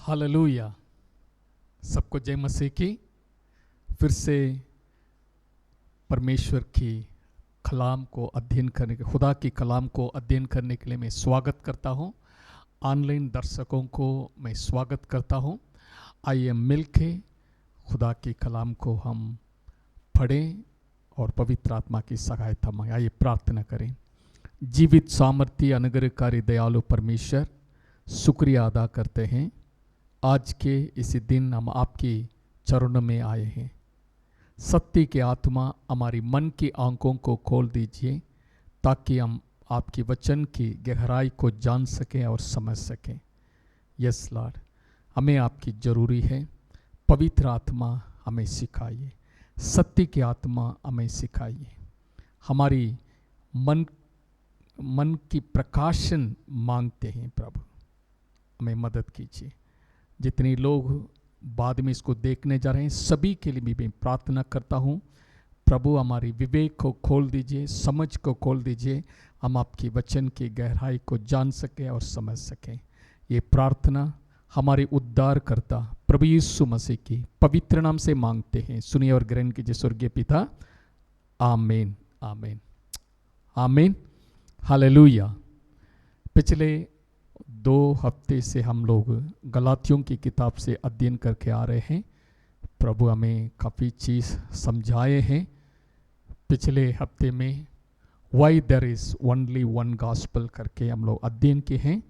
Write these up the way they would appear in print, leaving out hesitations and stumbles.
Hallelujah. सबको जय मसीह की। फिर से परमेश्वर की कलाम को अध्ययन करने के खुदा की कलाम को अध्ययन करने के लिए मैं स्वागत करता हूँ। ऑनलाइन दर्शकों को मैं स्वागत करता हूँ। आइए मिलके खुदा की कलाम को हम पढ़ें और पवित्र आत्मा की सहायता मांगें। आइए प्रार्थना करें। जीवित सामर्थ्य अनुग्रहकारी दयालु परमेश्वर, शुक्रिया अदा करते हैं। आज के इसी दिन हम आपकी चरणों में आए हैं। सत्य की आत्मा हमारी मन की आंखों को खोल दीजिए ताकि हम आपकी वचन की गहराई को जान सकें और समझ सकें। यस लॉर्ड, हमें आपकी ज़रूरी है। पवित्र आत्मा हमें सिखाइए, सत्य की आत्मा हमें सिखाइए। हमारी मन की प्रकाशन मांगते हैं प्रभु, हमें मदद कीजिए। जितने लोग बाद में इसको देखने जा रहे हैं सभी के लिए भी मैं प्रार्थना करता हूँ। प्रभु हमारी विवेक को खोल दीजिए, समझ को खोल दीजिए, हम आपकी वचन की गहराई को जान सकें और समझ सकें। ये प्रार्थना हमारे उद्धारकर्ता प्रभु यीशु मसीह की पवित्र नाम से मांगते हैं। सुनिए और ग्रहण कीजिए स्वर्गीय पिता। आमीन, आमीन, आमीन। हालेलुया। पिछले 2 हफ्ते से हम लोग गलातियों की किताब से अध्ययन करके आ रहे हैं। प्रभु हमें काफ़ी चीज़ समझाए हैं। पिछले हफ्ते में why there is only one gospel करके हम लोग अध्ययन किए हैं,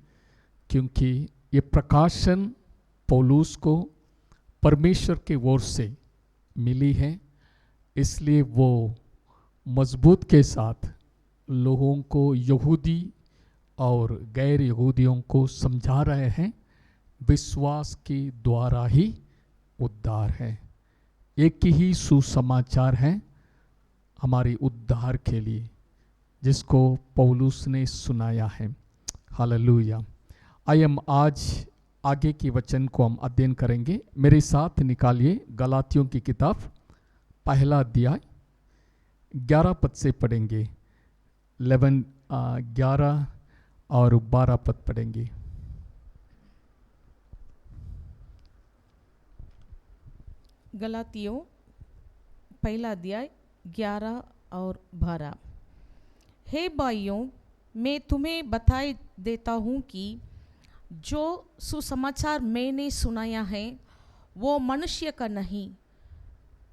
क्योंकि ये प्रकाशन पौलुस को परमेश्वर के ओर से मिली है। इसलिए वो मजबूत के साथ लोगों को, यहूदी और गैर यहूदियों को समझा रहे हैं विश्वास के द्वारा ही उद्धार है। एक ही सुसमाचार है हमारी उद्धार के लिए, जिसको पौलुस ने सुनाया है। हालेलुया। आइए हम आज आगे की वचन को हम अध्ययन करेंगे। मेरे साथ निकालिए गलातियों की किताब पहला अध्याय 11 पद से पढ़ेंगे। 11 और 12 पद पढ़ेंगे। गलातियों पहला अध्याय 11 और 12। हे भाइयों, मैं तुम्हें बताए देता हूँ कि जो सुसमाचार मैंने सुनाया है वो मनुष्य का नहीं,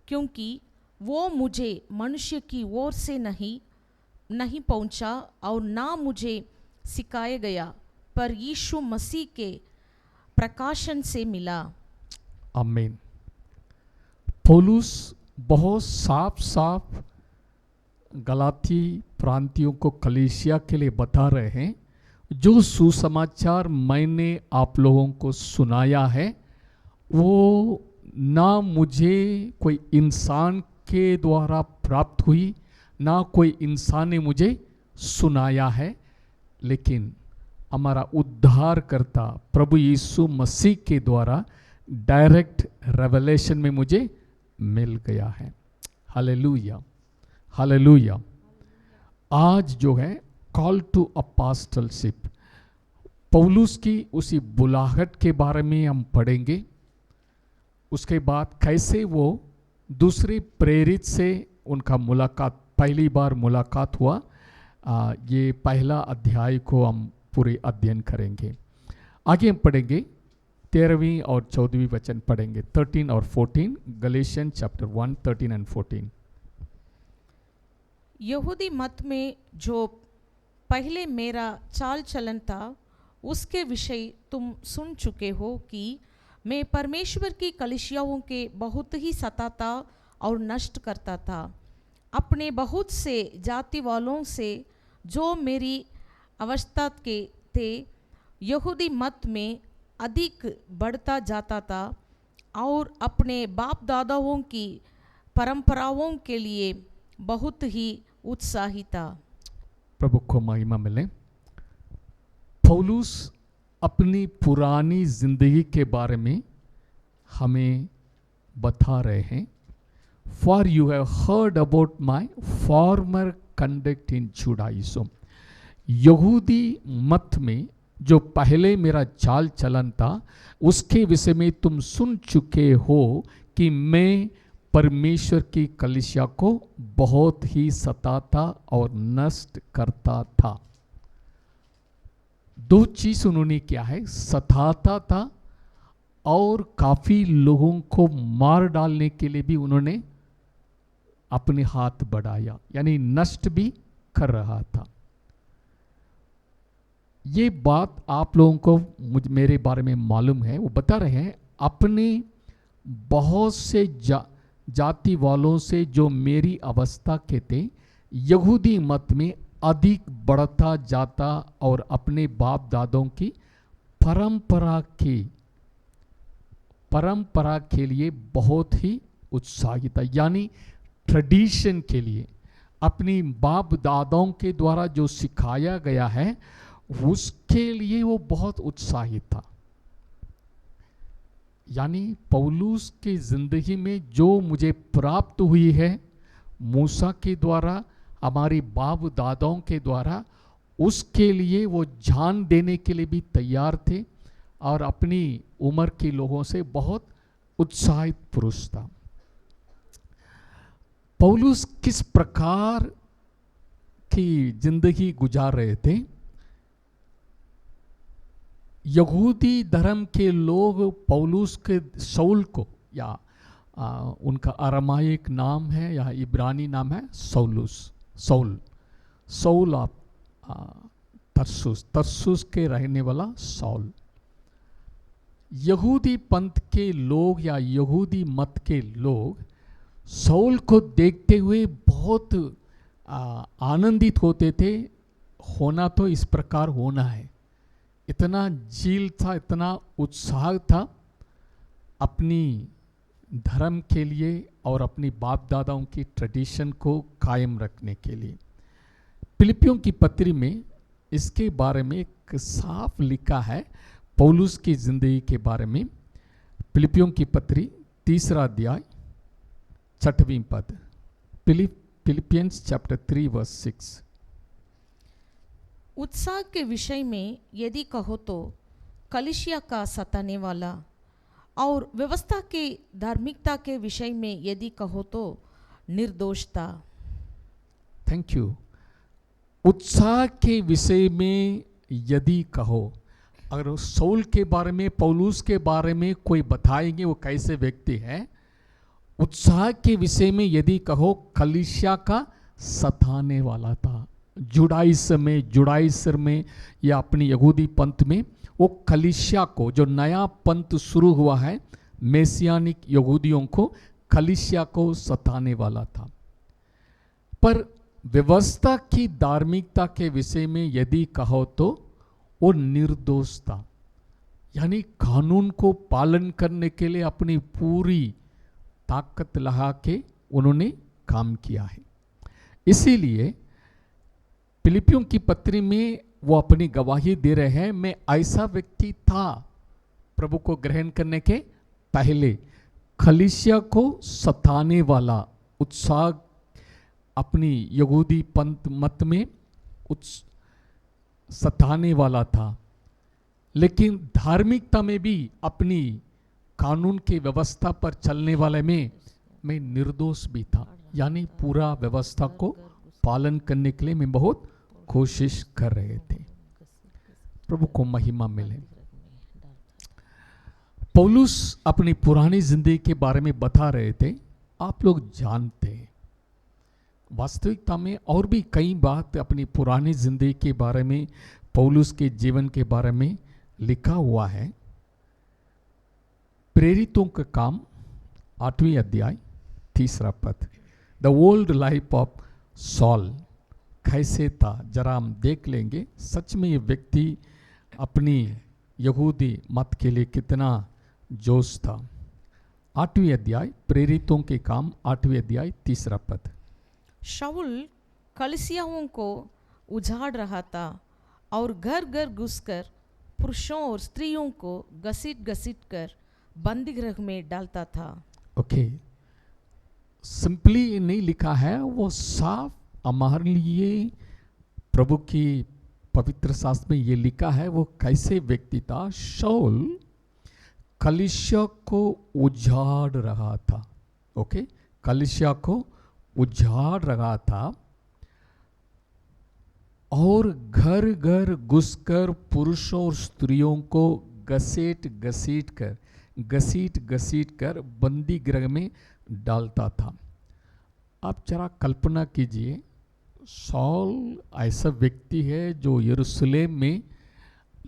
क्योंकि वो मुझे मनुष्य की ओर से नहीं पहुँचा और ना मुझे सिखाया गया, पर यीशु मसीह के प्रकाशन से मिला। आमीन। पौलुस बहुत साफ गलाती प्रांतियों को, कलीसिया के लिए बता रहे हैं, जो सुसमाचार मैंने आप लोगों को सुनाया है वो ना मुझे कोई इंसान के द्वारा प्राप्त हुई, ना कोई इंसान ने मुझे सुनाया है, लेकिन हमारा उद्धारकर्ता प्रभु यीशु मसीह के द्वारा डायरेक्ट रेवलेशन में मुझे मिल गया है। Hallelujah, hallelujah. आज जो है कॉल टू अपोस्टलशिप, पौलुस की उसी बुलाहट के बारे में हम पढ़ेंगे। उसके बाद कैसे वो दूसरे प्रेरित से उनका मुलाकात, पहली बार मुलाकात हुआ, ये पहला अध्याय को हम पूरे अध्ययन करेंगे। आगे हम पढ़ेंगे 13वीं और 14वीं वचन पढ़ेंगे, 13 और 14। गलेशियन चैप्टर 1 13 एंड 14। यहूदी मत में जो पहले मेरा चाल चलन था उसके विषय तुम सुन चुके हो कि मैं परमेश्वर की कलीसियाओं के बहुत ही सताता और नष्ट करता था। अपने बहुत से जाति वालों से जो मेरी अवस्था के थे यहूदी मत में अधिक बढ़ता जाता था और अपने बाप दादाओं की परंपराओं के लिए बहुत ही उत्साही था। प्रभु को महिमा मिले। पौलुस अपनी पुरानी जिंदगी के बारे में हमें बता रहे हैं। For you have heard about my farmer conduct in Judaism. यहूदी मत में जो पहले मेरा चाल चलन था उसके विषय में तुम सुन चुके हो कि मैं परमेश्वर की कलीसिया को बहुत ही सताता और नष्ट करता था। दो चीज उन्होंने किया है, सताता था और काफी लोगों को मार डालने के लिए भी उन्होंने अपने हाथ बढ़ाया, यानी नष्ट भी कर रहा था। ये बात आप लोगों को मेरे बारे में मालूम है। वो बता रहे हैं अपने बहुत से जाति वालों से जो मेरी अवस्था के थे यहूदी मत में अधिक बढ़ता जाता और अपने बाप दादों की परंपरा के लिए बहुत ही उत्साहित था, यानी ट्रेडिशन के लिए, अपनी बाप दादाओं के द्वारा जो सिखाया गया है उसके लिए वो बहुत उत्साहित था। यानी पौलुस की जिंदगी में जो मुझे प्राप्त हुई है मूसा के द्वारा, हमारी बाप दादाओं के द्वारा, उसके लिए वो जान देने के लिए भी तैयार थे और अपनी उम्र के लोगों से बहुत उत्साहित पुरुष था। पौलुस किस प्रकार की जिंदगी गुजार रहे थे? यहूदी धर्म के लोग पौलुस के सौल को, या उनका अरामाइक नाम है या इब्रानी नाम है सौल ऑफ तरसुस के रहने वाला सौल। यहूदी पंथ के लोग या यहूदी मत के लोग सौल को देखते हुए बहुत आनंदित होते थे। होना तो इस प्रकार होना है, इतना जील था, इतना उत्साह था अपनी धर्म के लिए और अपनी बाप दादाओं की ट्रेडिशन को कायम रखने के लिए। फिलिपियों की पत्री में इसके बारे में एक साफ लिखा है पौलुस की जिंदगी के बारे में। फिलिपियों की पत्री 3 अध्याय 6वीं पद, फिलिपियंस चैप्टर 3 वर्स 6। उत्साह के विषय में यदि कहो तो कलीसिया का सताने वाला, और व्यवस्था के धार्मिकता के विषय में यदि कहो तो निर्दोषता। Thank you. उत्साह के विषय में यदि कहो, अगर सौल के बारे में, पौलुस के बारे में कोई बताएंगे वो कैसे व्यक्ति है, उत्साह के विषय में यदि कहो, कलीसिया का सताने वाला था। जुडाइसर में या अपनी यहूदी पंथ में वो कलीसिया को, जो नया पंथ शुरू हुआ है मेसियानिक यहूदियों को, कलीसिया को सताने वाला था। पर व्यवस्था की धार्मिकता के विषय में यदि कहो तो वो निर्दोष था, यानी कानून को पालन करने के लिए अपनी पूरी ताकत लगा के उन्होंने काम किया है। इसीलिए फिलिपियों की पत्री में वो अपनी गवाही दे रहे हैं, मैं ऐसा व्यक्ति था प्रभु को ग्रहण करने के पहले, कलीसिया को सताने वाला, उत्साह अपनी यहूदी पंथ मत में सताने वाला था, लेकिन धार्मिकता में भी अपनी कानून की व्यवस्था पर चलने वाले में मैं निर्दोष भी था, यानी पूरा व्यवस्था को पालन करने के लिए मैं बहुत कोशिश कर रहे थे। प्रभु को महिमा मिले। पौलुस अपनी पुरानी जिंदगी के बारे में बता रहे थे। आप लोग जानते हैं वास्तविकता में और भी कई बात अपनी पुरानी जिंदगी के बारे में, पौलुस के जीवन के बारे में लिखा हुआ है। प्रेरितों का काम 8वीं अध्याय 3 पद, the old life of Saul कैसे था जरा हम देख लेंगे। सच में ये व्यक्ति अपनी यहूदी मत के लिए कितना जोश था। 8वीं अध्याय प्रेरितों के काम 8वीं अध्याय 3 पद। शाऊल कलीसियाओं को उजाड़ रहा था और घर घर घुसकर पुरुषों और स्त्रियों को घसीट कर बंदी गृह में डालता था। ओके, सिंपली नहीं लिखा है, वो साफ हमारे लिए प्रभु की पवित्र शास्त्र में ये लिखा है वो कैसे व्यक्ति था। शाऊल कलीसिया को उजाड़ रहा था। ओके, कलीसिया को उजाड़ रहा था और घर घर घुसकर पुरुषों और स्त्रियों को घसीट घसीट कर बंदी गृह में डालता था। आप जरा कल्पना कीजिए, शाऊल ऐसा व्यक्ति है जो यरूशलेम में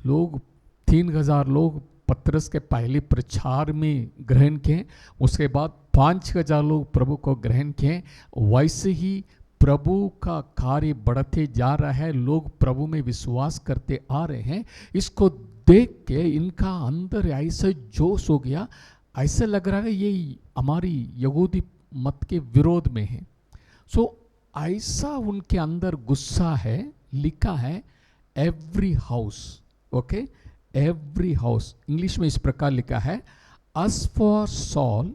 लोग 3000 लोग पतरस के पहले प्रचार में ग्रहण किए, उसके बाद 5000 लोग प्रभु को ग्रहण किए। वैसे ही प्रभु का कार्य बढ़ते जा रहा है, लोग प्रभु में विश्वास करते आ रहे हैं। इसको देख के इनका अंदर ऐसा जोश हो गया, ऐसा लग रहा है ये हमारी यहूदी मत के विरोध में है। सो ऐसा उनके अंदर गुस्सा है। लिखा है every house, okay, every house. English में इस प्रकार लिखा है, as for Saul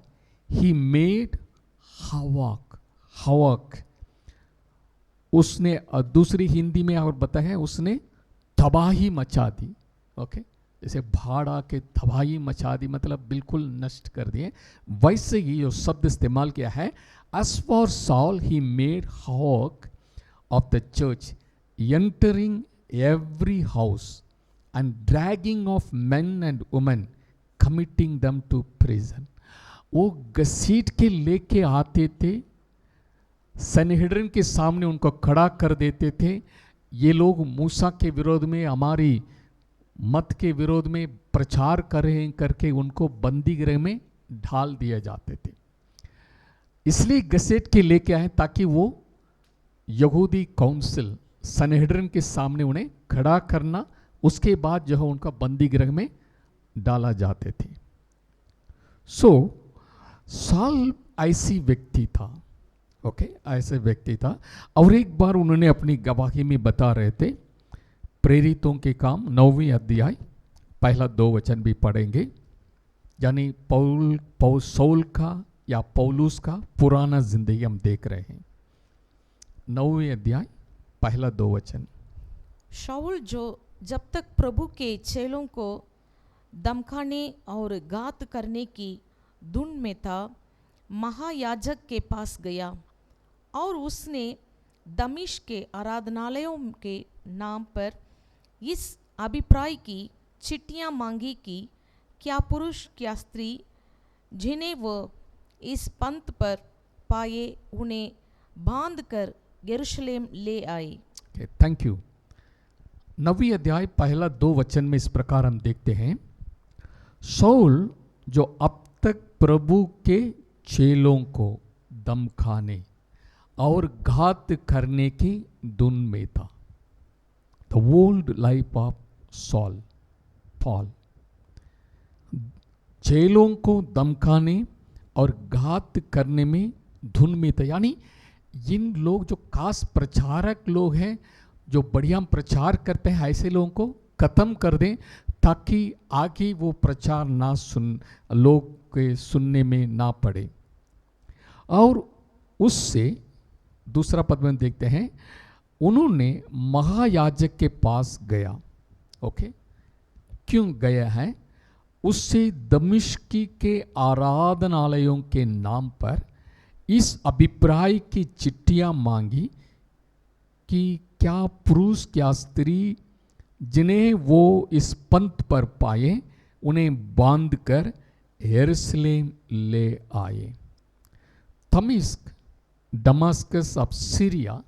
he made havoc। उसने, दूसरी हिंदी में और बताया है, उसने तबाही मचा दी। ओके, जैसे भाड़ा के तबाही मचा दी, मतलब बिल्कुल नष्ट कर दिए। वैसे ही जो शब्द इस्तेमाल किया है, as for Saul he made havoc of the church, entering every house and dragging of men and women, committing them to prison। वो घसीट के लेके आते थे, सनहेड्रिन के सामने उनको खड़ा कर देते थे। ये लोग मूसा के विरोध में, हमारी मत के विरोध में प्रचार कर रहे हैं करके उनको बंदी गृह में ढाल दिए जाते थे। इसलिए घसीट के लेके आए ताकि वो यहूदी काउंसिल, सनहेड्रिन के सामने उन्हें खड़ा करना, उसके बाद जो है उनका बंदी गृह में डाला जाते थे। सो साल ऐसी व्यक्ति था, ओके, ऐसे व्यक्ति था। और एक बार उन्होंने अपनी गवाही में बता रहे थे, प्रेरितों के काम 9वीं अध्याय पहला 2 वचन भी पढ़ेंगे, यानी सौल का या पौलुस का पुराना जिंदगी हम देख रहे हैं। 9वीं अध्याय पहला 2 वचन। शाऊल जो जब तक प्रभु के चेलों को धमकाने और घात करने की धुन में था, महायाजक के पास गया और उसने दमिश्क के आराधनालयों के नाम पर इस अभिप्राय की चिट्ठियाँ मांगी कि क्या पुरुष क्या स्त्री जिन्हें वह इस पंथ पर पाए उन्हें बांध कर यरूशलेम ले आए। Thank you. 9वीं अध्याय पहला 2 वचन में इस प्रकार हम देखते हैं, शाऊल जो अब तक प्रभु के चेलों को धमकाने और घात करने की धुन में था। The old life of Saul, Paul चेलों को धमकाने और घात करने में धुन में था। यानी इन लोग जो खास प्रचारक लोग हैं, जो बढ़िया प्रचार करते हैं, ऐसे लोगों को खत्म कर दें ताकि आगे वो प्रचार ना लोग के सुनने में ना पड़े। और उससे दूसरा पद में देखते हैं, उन्होंने महायाजक के पास गया। ओके, क्यों गया है? उससे दमिश्की के आराधनालयों के नाम पर इस अभिप्राय की चिट्ठियां मांगी कि क्या पुरुष क्या स्त्री जिन्हें वो इस पंथ पर पाए उन्हें बांधकर यरूशलेम ले आए। दमिश्क, दमास्कस ऑफ सीरिया,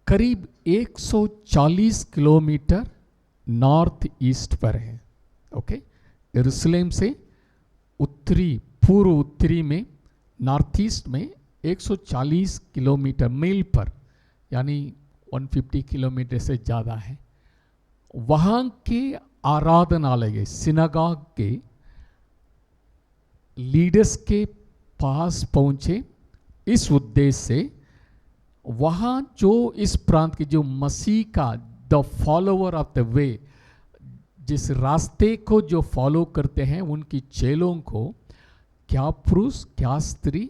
करीब 140 किलोमीटर नॉर्थ ईस्ट पर है। ओके, यरूशलेम से उत्तरी, पूर्व उत्तरी में, नॉर्थ ईस्ट में 140 किलोमीटर मील पर, यानी 150 किलोमीटर से ज़्यादा है। वहाँ के आराधनालय, सिनागॉग के लीडर्स के पास पहुँचे इस उद्देश्य से। वहाँ जो इस प्रांत के जो मसीह का, the follower of the way, जिस रास्ते को जो फॉलो करते हैं, उनकी चेलों को, क्या पुरुष क्या स्त्री,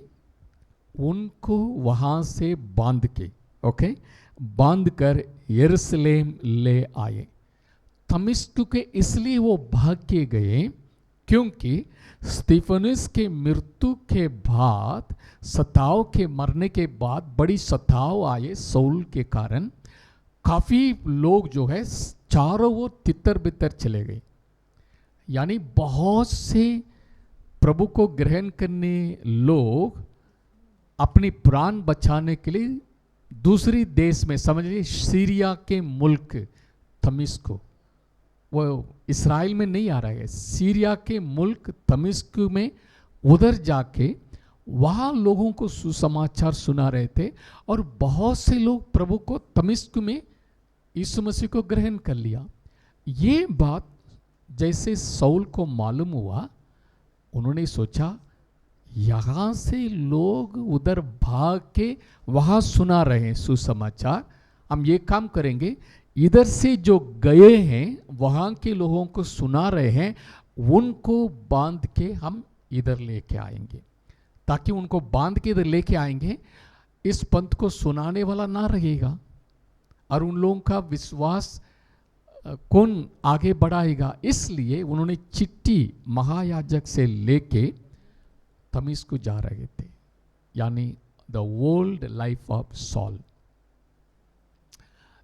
उनको वहाँ से बांध के, ओके, बांधकर यरूशलेम ले आए। दमिश्क के इसलिए वो भाग के गए क्योंकि स्तिफनुस के मृत्यु के बाद, सताव के मरने के बाद बड़ी सताव आए सौल के कारण। काफी लोग जो है चारों ओर तितर बितर चले गए, यानी बहुत से प्रभु को ग्रहण करने लोग अपनी प्राण बचाने के लिए दूसरी देश में, समझ लीजिए सीरिया के मुल्क दमिश्क, वो इस्राएल में नहीं आ रहा है, सीरिया के मुल्क दमिश्क में उधर जाके वहाँ लोगों को सुसमाचार सुना रहे थे। और बहुत से लोग प्रभु को दमिश्क में यीशु मसीह को ग्रहण कर लिया। ये बात जैसे सौल को मालूम हुआ, उन्होंने सोचा यहाँ से लोग उधर भाग के वहाँ सुना रहे हैं सुसमाचार, हम ये काम करेंगे, इधर से जो गए हैं वहाँ के लोगों को सुना रहे हैं, उनको बांध के हम इधर लेके आएंगे, ताकि उनको बांध के इधर लेके आएंगे, इस पंथ को सुनाने वाला ना रहेगा और उन लोगों का विश्वास कौन आगे बढ़ाएगा। इसलिए उन्होंने चिट्ठी महायाजक से लेके दमिश्क को जा रहे थे, यानी the old life of Saul.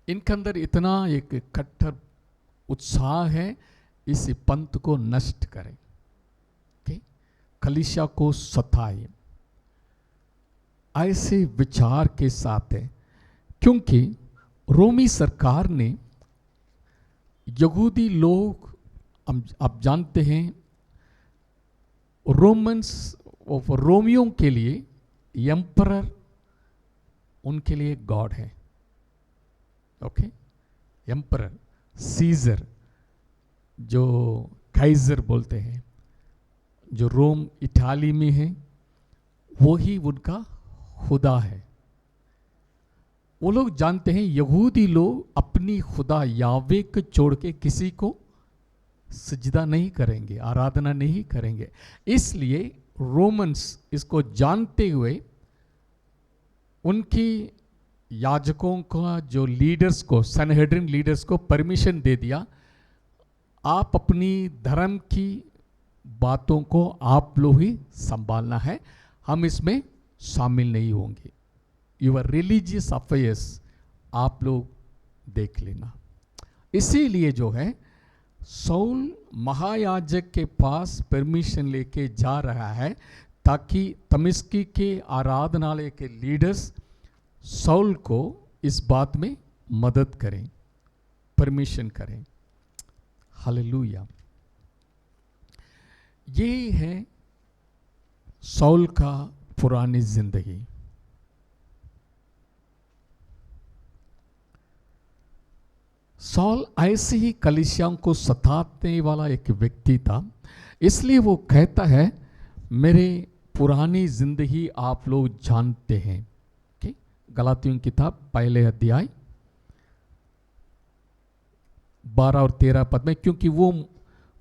इनके अंदर इतना एक कट्टर उत्साह है इस पंथ को नष्ट करें, कलीसिया को सताए, ऐसे विचार के साथ है। क्योंकि रोमी सरकार ने यहूदी लोग, आप जानते हैं रोमन्स रोमियों के लिए एम्परर उनके लिए गॉड है, ओके, एम्परर सीजर जो काइजर बोलते हैं, जो रोम इटाली में है, वो ही उनका खुदा है। वो लोग जानते हैं यहूदी लोग अपनी खुदा यावे को छोड़ के किसी को सजदा नहीं करेंगे, आराधना नहीं करेंगे। इसलिए रोमन्स इसको जानते हुए उनकी याजकों का जो लीडर्स को, सनहेड्रिन लीडर्स को परमिशन दे दिया, आप अपनी धर्म की बातों को आप लोग ही संभालना है, हम इसमें शामिल नहीं होंगे, यूर रिलीजियस अफेयर्स आप लोग देख लेना। इसीलिए जो है सौल महायाजक के पास परमिशन लेके जा रहा है, ताकि दमिश्क के आराधनालय के लीडर्स सौल को इस बात में मदद करें, परमिशन करें। हालेलुया। ये है सौल का पुरानी जिंदगी। सौल ऐसे ही कलीसियाओं को सताने वाला एक व्यक्ति था, इसलिए वो कहता है मेरे पुरानी जिंदगी आप लोग जानते हैं। गलातियों की किताब पहले अध्याय 12 और 13 पद में, क्योंकि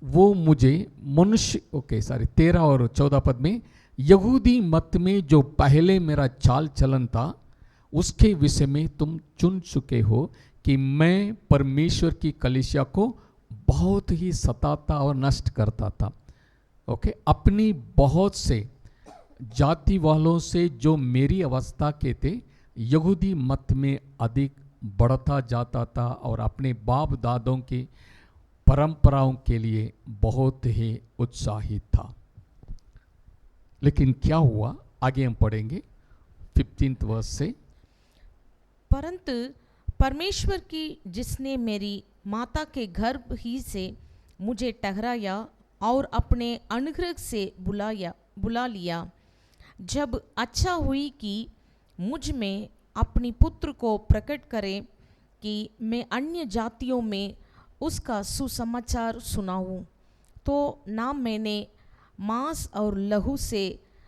वो मुझे मनुष्य 13 और 14 पद में, यहूदी मत में जो पहले मेरा चाल चलन था उसके विषय में तुम चुन चुके हो कि मैं परमेश्वर की कलीसिया को बहुत ही सताता और नष्ट करता था। अपनी बहुत से जाति वालों से जो मेरी अवस्था के थे यहूदी मत में अधिक बढ़ता जाता था और अपने बाप दादों की परंपराओं के लिए बहुत ही उत्साहित था। लेकिन क्या हुआ, आगे हम पढ़ेंगे 15th वर्स से। परंतु परमेश्वर की जिसने मेरी माता के गर्भ ही से मुझे ठहराया और अपने अनुग्रह से बुला लिया, जब अच्छा हुई कि मुझ में अपनी पुत्र को प्रकट करे कि मैं अन्य जातियों में उसका सुसमाचार सुनाऊं, तो ना मैंने मांस और लहू से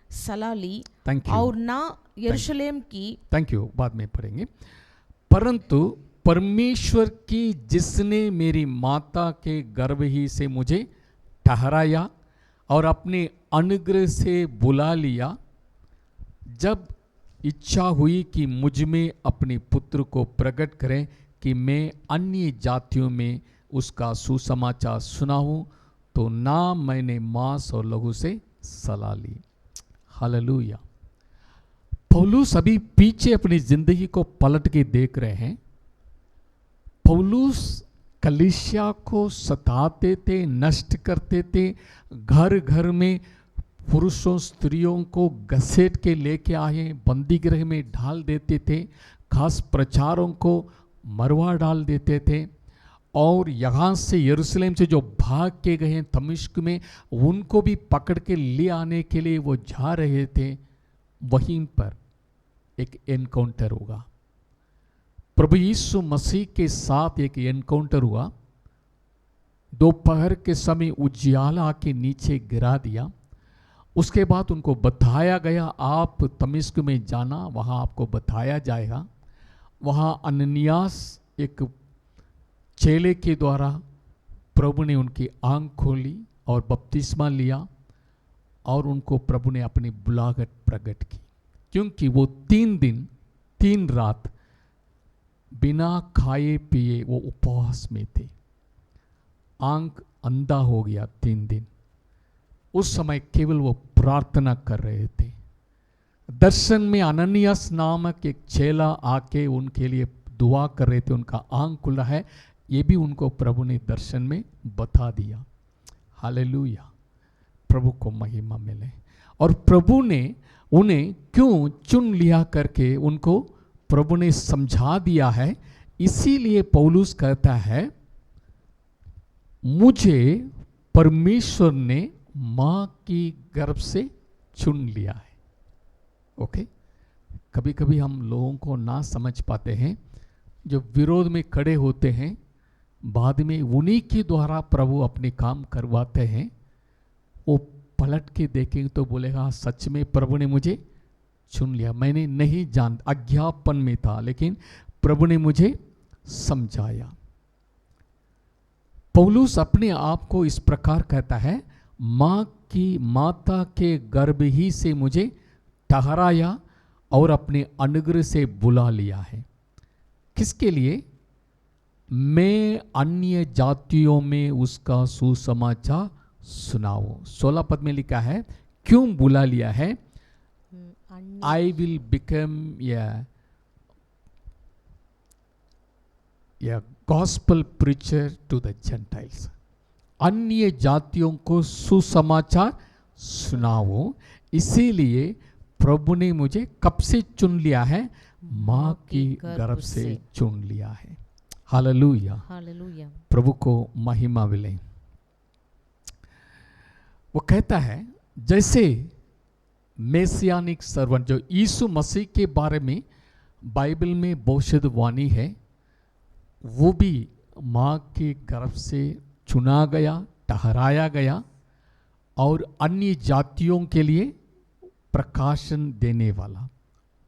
सलाह ली और ना यरूशलेम की। थैंक यू, बाद में पढ़ेंगे। परंतु परमेश्वर की जिसने मेरी माता के गर्भ ही से मुझे ठहराया और अपने अनुग्रह से बुला लिया, जब इच्छा हुई कि मुझ में अपने पुत्र को प्रकट करें कि मैं अन्य जातियों में उसका सुसमाचार सुनाऊं, तो ना मैंने मांस और लहू से सलाह ली। हालेलुया। पौलुस अभी पीछे अपनी जिंदगी को पलट के देख रहे हैं। पौलुस कलीसिया को सताते थे, नष्ट करते थे, घर घर में पुरुषों स्त्रियों को घसीट के लेके आए, बंदी गृह में ढाल देते थे, खास प्रचारों को मरवा डाल देते थे, और यहाँ से यरूशलेम से जो भाग के गए हैं दमिश्क में, उनको भी पकड़ के ले आने के लिए वो जा रहे थे। वहीं पर एक एनकाउंटर होगा। प्रभु यीशु मसीह के साथ एक एनकाउंटर हुआ। दोपहर के समय उजियाला के नीचे गिरा दिया। उसके बाद उनको बताया गया, आप दमिश्क में जाना, वहाँ आपको बताया जाएगा। वहाँ अननियास एक चेले के द्वारा प्रभु ने उनकी आंख खोली और बपतिस्मा लिया, और उनको प्रभु ने अपनी बुलाहट प्रकट की, क्योंकि वो 3 दिन 3 रात बिना खाए पिए वो उपवास में थे। आंख अंधा हो गया 3 दिन। उस समय केवल वो प्रार्थना कर रहे थे। दर्शन में अननियास नामक एक चेला आके उनके लिए दुआ कर रहे थे। उनका आंख खुल रहा है, ये भी उनको प्रभु ने दर्शन में बता दिया। हालेलुया, प्रभु को महिमा मिले। और प्रभु ने उन्हें क्यों चुन लिया करके उनको प्रभु ने समझा दिया है। इसीलिए पौलुस कहता है, मुझे परमेश्वर ने मां की गर्भ से चुन लिया है। ओके, कभी कभी हम लोगों को ना समझ पाते हैं, जो विरोध में खड़े होते हैं, बाद में उन्हीं के द्वारा प्रभु अपने काम करवाते हैं। वो पलट के देखेंगे तो बोलेगा, सच में प्रभु ने मुझे चुन लिया, मैंने नहीं जान, अज्ञापन में था, लेकिन प्रभु ने मुझे समझाया। पौलुस अपने आप को इस प्रकार कहता है, मां की माता के गर्भ ही से मुझे ठहराया और अपने अनुग्रह से बुला लिया है। किसके लिए? मैं अन्य जातियों में उसका सुसमाचार सुनाऊं। 16 पद में लिखा है, क्यों बुला लिया है? I will become gospel preacher to the Gentiles. अन्य जातियों को सुसमाचार सुनाओ। इसीलिए प्रभु ने मुझे कब से चुन लिया है? मां की गर्भ से चुन लिया है। Hallelujah, hallelujah. प्रभु को महिमा मिले। वो कहता है, जैसे मेसियानिक सर्वेंट, जो यीशु मसीह के बारे में बाइबल में भविष्यवाणी है, वो भी मां के गर्भ से चुना गया, ठहराया गया, और अन्य जातियों के लिए प्रकाशन देने वाला,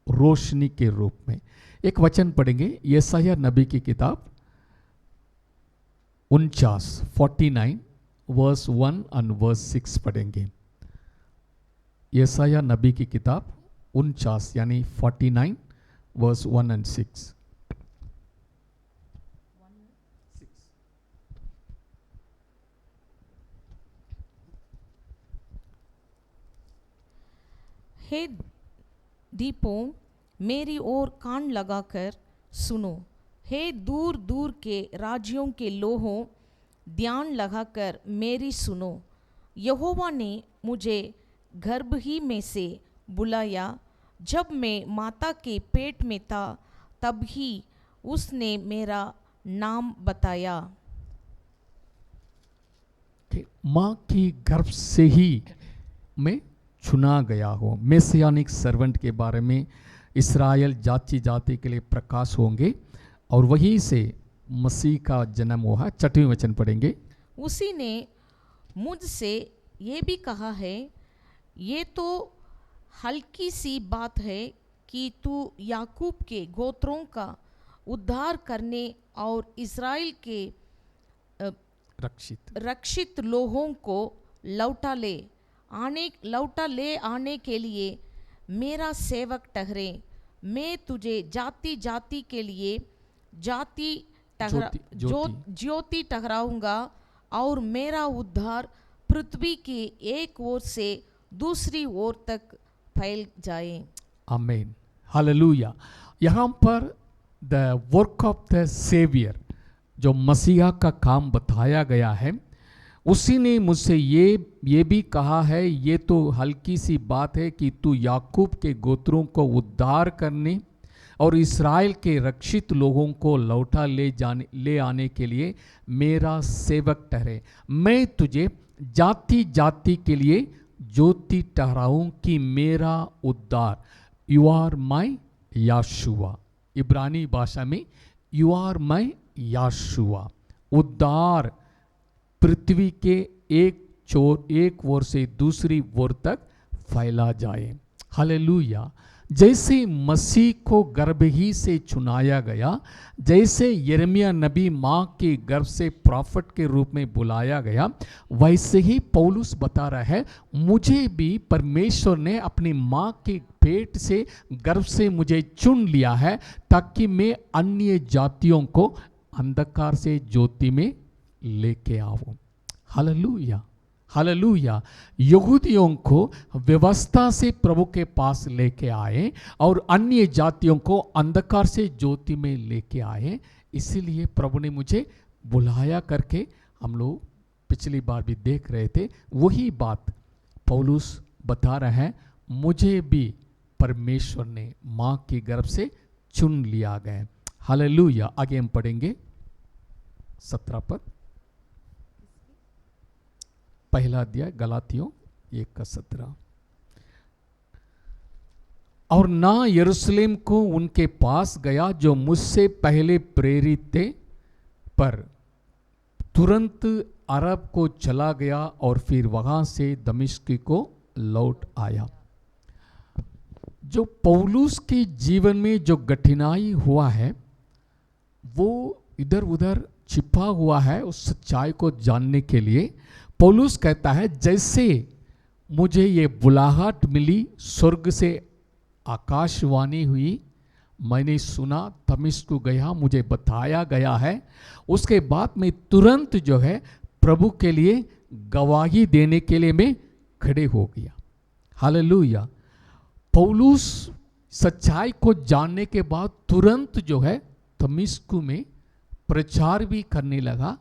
रोशनी के रूप में। एक वचन पढ़ेंगे, यशायाह नबी की किताब 49 वर्स 1 और वर्स 6 पढ़ेंगे। यशायाह नबी की किताब 49 यानी 49 वर्स 1 और 6। हे दीपों, मेरी ओर कान लगाकर सुनो। हे दूर दूर के राज्यों के लोहों, ध्यान लगाकर मेरी सुनो। यहोवा ने मुझे गर्भ ही में से बुलाया, जब मैं माता के पेट में था तब ही उसने मेरा नाम बताया। मां की गर्भ से ही मैं चुना गया हो। मेसियानिक सर्वेंट के बारे में इस्राएल जाति जाति के लिए प्रकाश होंगे, और वहीं से मसीह का जन्म हुआ। 6वें वचन पढ़ेंगे। उसी ने मुझसे ये भी कहा है, ये तो हल्की सी बात है कि तू याकूब के गोत्रों का उद्धार करने और इस्राएल के रक्षित लोगों को लौटा ले आने के लिए मेरा सेवक ठहरे। मैं तुझे जाति जाति के लिए ज्योति ठहराऊंगा और मेरा उद्धार पृथ्वी की एक ओर से दूसरी ओर तक फैल जाए। आमीन, हालेलुया। यहाँ पर the work of the saviour, जो मसीहा का काम बताया गया है, उसी ने मुझसे ये भी कहा है, ये तो हल्की सी बात है कि तू याकूब के गोत्रों को उद्धार करने और इस्राएल के रक्षित लोगों को लौटा ले आने के लिए मेरा सेवक ठहरे। मैं तुझे जाति जाति के लिए ज्योति ठहराऊं कि मेरा उद्धार, यू आर माई याशुआ, इब्रानी भाषा में यू आर माई याशुआ, उद्धार पृथ्वी के एक ओर से दूसरी ओर तक फैला जाए। हालेलुया। जैसे मसीह को गर्भ ही से चुनाया गया, जैसे यिर्मयाह नबी माँ के गर्भ से प्रॉफिट के रूप में बुलाया गया, वैसे ही पौलुस बता रहा है, मुझे भी परमेश्वर ने अपनी माँ के पेट से गर्भ से मुझे चुन लिया है ताकि मैं अन्य जातियों को अंधकार से ज्योति में लेके आऊं। Hallelujah, hallelujah. यहूदियों को व्यवस्था से प्रभु के पास लेके आए और अन्य जातियों को अंधकार से ज्योति में लेके आए। इसीलिए प्रभु ने मुझे बुलाया करके, हम लोग पिछली बार भी देख रहे थे, वही बात पौलुस बता रहा है, मुझे भी परमेश्वर ने माँ के गर्भ से चुन लिया गया। हालेलुया। आगे हम पढ़ेंगे 17 पद, पहला अध्याय गलातियों 1:17। और ना यरूशलेम को उनके पास गया जो मुझसे पहले प्रेरित थे, पर तुरंत अरब को चला गया और फिर वहां से दमिश्क को लौट आया। जो पौलुस के जीवन में जो कठिनाई हुआ है वो इधर उधर छिपा हुआ है। उस सच्चाई को जानने के लिए पौलुस कहता है, जैसे मुझे ये बुलाहट मिली, स्वर्ग से आकाशवाणी हुई, मैंने सुना, दमिश्क गया, मुझे बताया गया है, उसके बाद में तुरंत जो है प्रभु के लिए गवाही देने के लिए मैं खड़े हो गया। हालेलुया। पौलुस सच्चाई को जानने के बाद तुरंत जो है दमिश्क में प्रचार भी करने लगा।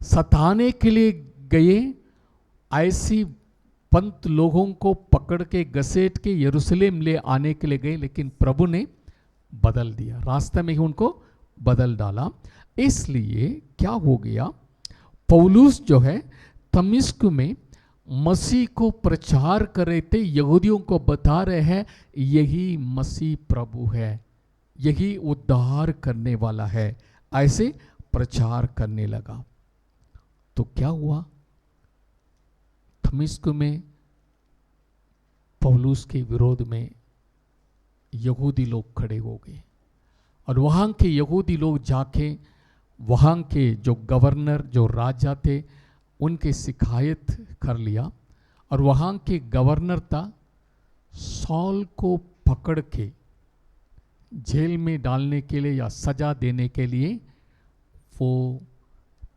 सताने के लिए गए, ऐसी पंत लोगों को पकड़ के घसीट के यरूशलेम ले आने के लिए गए, लेकिन प्रभु ने बदल दिया, रास्ते में ही उनको बदल डाला। इसलिए क्या हो गया, पौलुस जो है दमिश्क में मसीह को प्रचार कर रहे थे, यहूदियों को बता रहे हैं यही मसीह प्रभु है, यही उद्धार करने वाला है, ऐसे प्रचार करने लगा। तो क्या हुआ, दमिश्क में पौलुस के विरोध में यहूदी लोग खड़े हो गए और वहाँ के यहूदी लोग जाके वहाँ के जो गवर्नर, जो राजा थे, उनके शिकायत कर लिया। और वहाँ के गवर्नर था, सॉल को पकड़ के जेल में डालने के लिए या सजा देने के लिए वो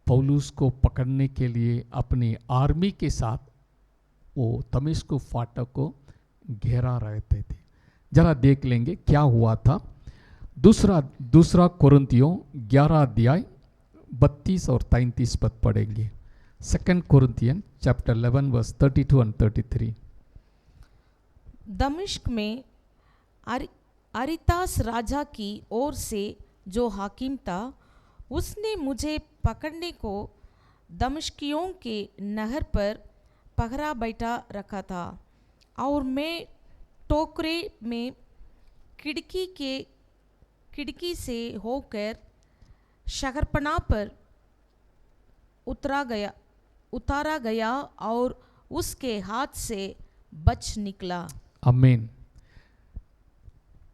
पौलुस को पकड़ने के लिए अपनी आर्मी के साथ वो दमिश्क फाटक को घेरा रहते थे। जरा देख लेंगे क्या हुआ था। दूसरा कुरिन्थियों 11 अध्याय 32 और 33 पद पढ़ेंगे। 2 Corinthians chapter 11 verse 32 and 33। दमिश्क में अरितास राजा की ओर से जो हाकिम था, उसने मुझे पकड़ने को दमिश्कियों के नहर पर पहरा बैठा रखा था और मैं टोकरे में खिड़की से होकर शहरपनाह पर उतारा गया और उसके हाथ से बच निकला। आमीन।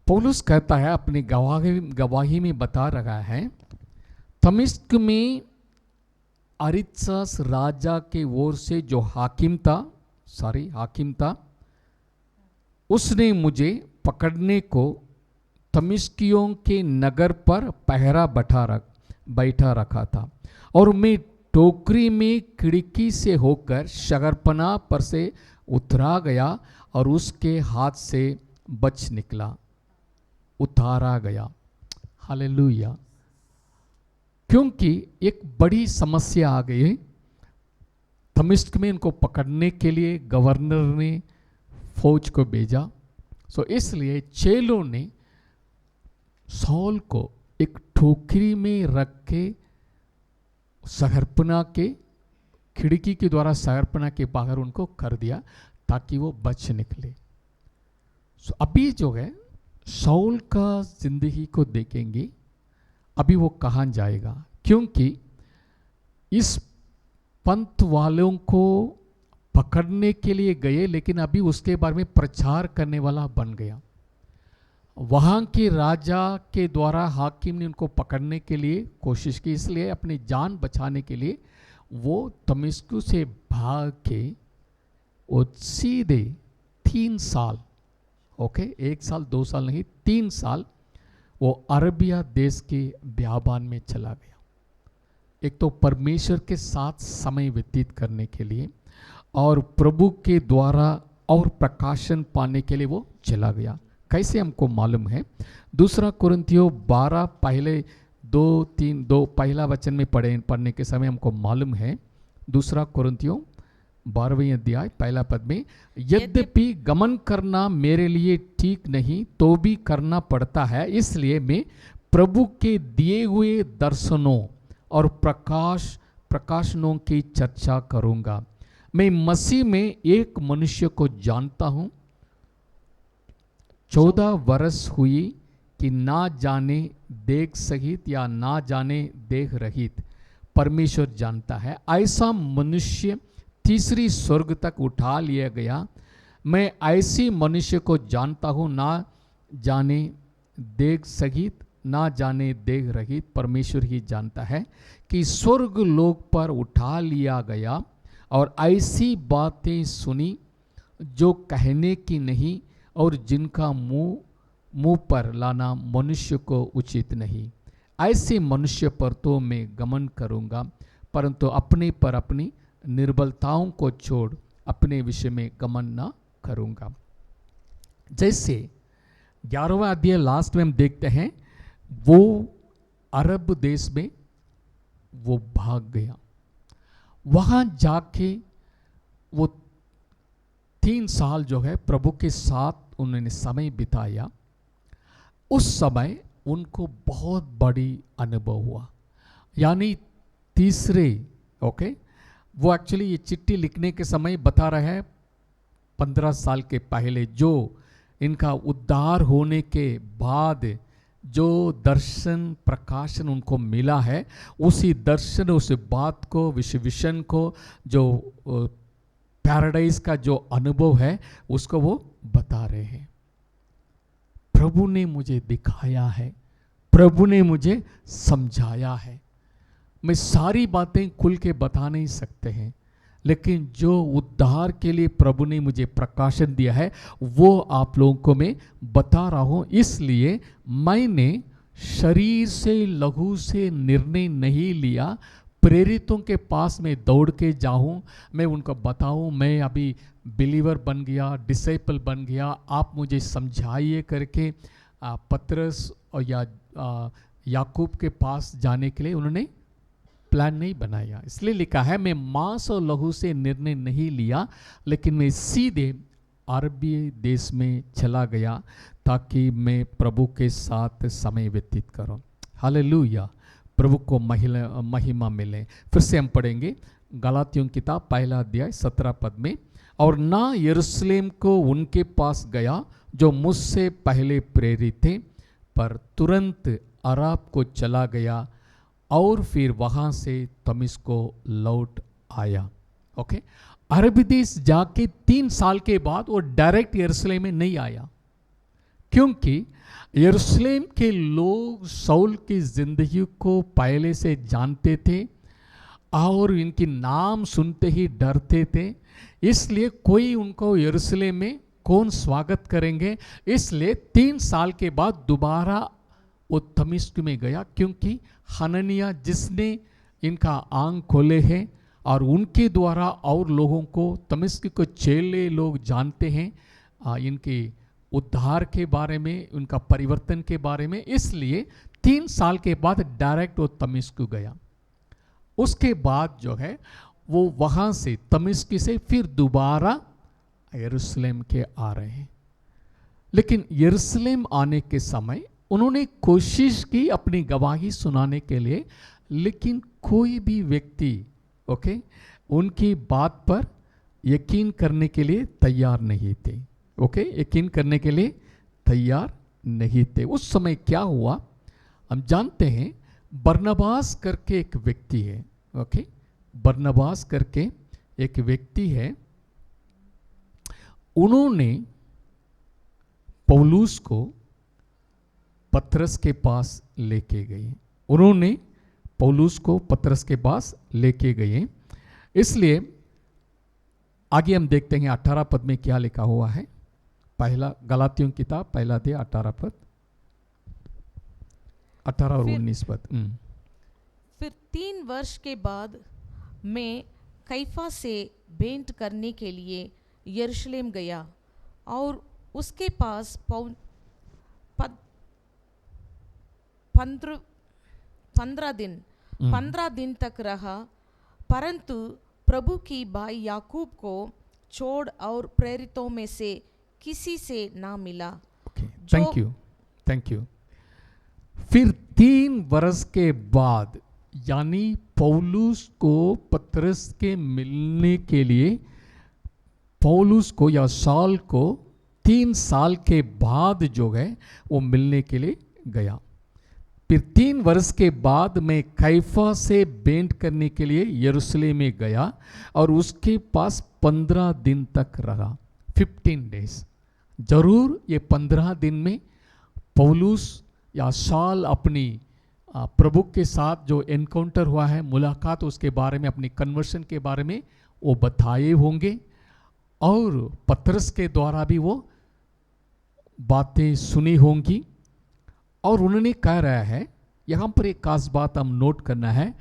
पौलुस कहता है, अपनी गवाही में बता रहा है, दमिश्क में अरितास राजा के ओर से जो हाकिम था, उसने मुझे पकड़ने को दमिश्कियों के नगर पर पहरा बैठा रखा था, और मैं टोकरी में खिड़की से होकर शहरपनाह पर से उतरा गया और उसके हाथ से बच निकला, उतारा गया। हालेलुया। क्योंकि एक बड़ी समस्या आ गई, दमिश्क में इनको पकड़ने के लिए गवर्नर ने फौज को भेजा। सो इसलिए चेलों ने सौल को एक ठोकरी में रख के शहरपनाह के खिड़की के द्वारा शहरपनाह के बाहर उनको कर दिया ताकि वो बच निकले। सो अभी जो है सौल का जिंदगी को देखेंगे, अभी वो कहाँ जाएगा, क्योंकि इस पंथ वालों को पकड़ने के लिए गए, लेकिन अभी उसके बारे में प्रचार करने वाला बन गया। वहाँ के राजा के द्वारा हाकिम ने उनको पकड़ने के लिए कोशिश की, इसलिए अपनी जान बचाने के लिए वो दमिश्क से भाग के वो सीधे 3 साल, ओके, 1 साल 2 साल नहीं, 3 साल वो अरबिया देश के बियाबान में चला गया। एक तो परमेश्वर के साथ समय व्यतीत करने के लिए और प्रभु के द्वारा और प्रकाशन पाने के लिए वो चला गया। कैसे हमको मालूम है, 2 कुरिन्थियों 12 पहले 2 पहला वचन में पढ़ने के समय हमको मालूम है, 2 कुरिन्थियों 12वें अध्याय पहला पद में, यद्यपि गमन करना मेरे लिए ठीक नहीं तो भी करना पड़ता है, इसलिए मैं प्रभु के दिए हुए दर्शनों और प्रकाशनों की चर्चा करूंगा। मैं मसीह में एक मनुष्य को जानता हूं, 14 वर्ष हुई कि ना जाने देख सहित या ना जाने देख रहित परमेश्वर जानता है, ऐसा मनुष्य तीसरी स्वर्ग तक उठा लिया गया। मैं ऐसी मनुष्य को जानता हूँ, ना जाने देख सहित ना जाने देख रहित परमेश्वर ही जानता है, कि स्वर्ग लोक पर उठा लिया गया और ऐसी बातें सुनी जो कहने की नहीं और जिनका मुंह पर लाना मनुष्य को उचित नहीं। ऐसे मनुष्य पर तो मैं गमन करूंगा, परंतु अपने पर अपनी निर्बलताओं को छोड़ अपने विषय में गमन ना करूंगा। जैसे 11वां अध्याय लास्ट में हम देखते हैं, वो अरब देश में वो भाग गया, वहां जाके वो 3 साल जो है प्रभु के साथ उन्होंने समय बिताया। उस समय उनको बहुत बड़ी अनुभव हुआ, यानी तीसरे, ओके, वो एक्चुअली ये चिट्ठी लिखने के समय बता रहे हैं 15 साल के पहले जो इनका उद्धार होने के बाद जो दर्शन प्रकाशन उनको मिला है, उसी दर्शन उस बात को विषन को जो पैराडाइज का जो अनुभव है उसको वो बता रहे हैं। प्रभु ने मुझे दिखाया है, प्रभु ने मुझे समझाया है। मैं सारी बातें खुल के बता नहीं सकते हैं, लेकिन जो उद्धार के लिए प्रभु ने मुझे प्रकाशन दिया है वो आप लोगों को मैं बता रहा हूं। इसलिए मैंने शरीर से लहू से निर्णय नहीं लिया, प्रेरितों के पास में दौड़ के जाऊं, मैं उनको बताऊं मैं अभी बिलीवर बन गया, डिसाइपल बन गया, आप मुझे समझाइए करके पतरस और याकूब के पास जाने के लिए उन्होंने प्लान नहीं बनाया। इसलिए लिखा है, मैं मांस और लहू से निर्णय नहीं लिया, लेकिन मैं सीधे अरबी देश में चला गया ताकि मैं प्रभु के साथ समय व्यतीत करूं। हालेलुया, प्रभु को महिमा मिले। फिर से हम पढ़ेंगे गलातियों किताब 1 अध्याय 17 पद में, और ना यरूशलेम को उनके पास गया जो मुझसे पहले प्रेरित थे, पर तुरंत अराब को चला गया और फिर वहां से दमिश्क को लौट आया। ओके, अरब देश जाके 3 साल के बाद वो डायरेक्ट यरूशलेम में नहीं आया, क्योंकि यरूशलेम के लोग शाऊल की जिंदगी को पहले से जानते थे और इनकी नाम सुनते ही डरते थे, इसलिए कोई उनको यरूशलेम में कौन स्वागत करेंगे? इसलिए 3 साल के बाद दोबारा वो दमिश्क में गया, क्योंकि हननिया जिसने इनका आंख खोले हैं और उनके द्वारा और लोगों को दमिश्क को चेले लोग जानते हैं इनके उद्धार के बारे में, उनका परिवर्तन के बारे में। इसलिए 3 साल के बाद डायरेक्ट वो दमिश्क गया। उसके बाद जो है वो वहाँ से दमिश्क से फिर दोबारा यरूशलेम के आ रहे हैं। लेकिन यरूशलेम आने के समय उन्होंने कोशिश की अपनी गवाही सुनाने के लिए, लेकिन कोई भी व्यक्ति उनकी बात पर यकीन करने के लिए तैयार नहीं थे। यकीन करने के लिए तैयार नहीं थे। उस समय क्या हुआ हम जानते हैं। बरनबास करके एक व्यक्ति है, बरनबास करके एक व्यक्ति है। उन्होंने पौलुस को पतरस के पास लेके गए। उन्होंने पौलुस को पतरस के पास लेके गए। इसलिए आगे हम देखते हैं 18 पद में क्या लिखा हुआ है। पहला गलातियों किताब पहला अध्याय 18 पद, 18 और 19 पद। फिर 3 वर्ष के बाद मैं कैफा से भेंट करने के लिए यरूशलेम गया और उसके पास 15 दिन तक रहा, परंतु प्रभु की भाई याकूब को छोड़ और प्रेरितों में से किसी से ना मिला। Thank you. फिर 3 वर्ष के बाद, यानी पौलुस को पतरस के मिलने के लिए, पौलुस को या साल को 3 साल के बाद जो है वो मिलने के लिए गया। फिर 3 वर्ष के बाद मैं कैफा से भेंट करने के लिए यरूशलेम में गया और उसके पास 15 दिन तक रहा, 15 डेज। जरूर ये 15 दिन में पौलुस या साल अपनी प्रभु के साथ जो एनकाउंटर हुआ है, मुलाकात, उसके बारे में, अपनी कन्वर्शन के बारे में वो बताए होंगे और पतरस के द्वारा भी वो बातें सुनी होंगी। और उन्होंने कह रहा है, यहाँ पर एक खास बात हम नोट करना है,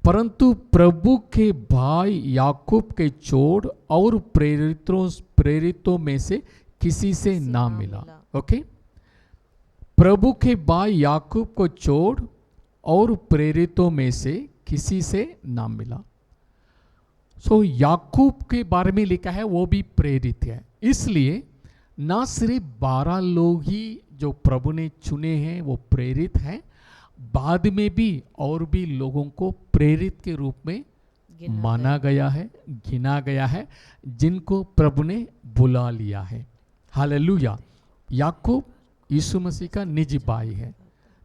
परंतु प्रभु के भाई याकूब के छोड़ और प्रेरितों में से किसी से ना मिला। प्रभु के भाई याकूब को छोड़ और प्रेरितों में से किसी से ना मिला। याकूब के बारे में लिखा है वो भी प्रेरित है। इसलिए ना सिर्फ 12 लोग ही जो प्रभु ने चुने हैं वो प्रेरित हैं, बाद में भी और भी लोगों को प्रेरित के रूप में माना गया है, गिना गया है, जिनको प्रभु ने बुला लिया है। हालेलुया। याकूब यीशु मसीह का निजी भाई है।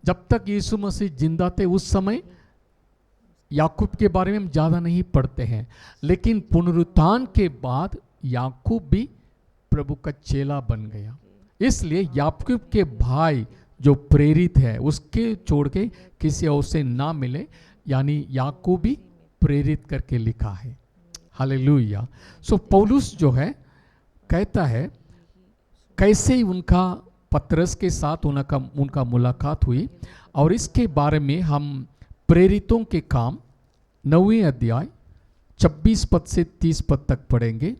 जब तक यीशु मसीह जिंदा थे उस समय याकूब के बारे में हम ज़्यादा नहीं पढ़ते हैं, लेकिन पुनरुत्थान के बाद याकूब भी प्रभु का चेला बन गया। इसलिए याकूब के भाई जो प्रेरित है उसके छोड़ के किसी और से ना मिले, यानी याकूब भी प्रेरित करके लिखा है। हालेलुया। पौलुस जो है कहता है कैसे उनका पतरस के साथ उनका मुलाकात हुई, और इसके बारे में हम प्रेरितों के काम 9वें अध्याय 26 पद से 30 पद तक पढ़ेंगे।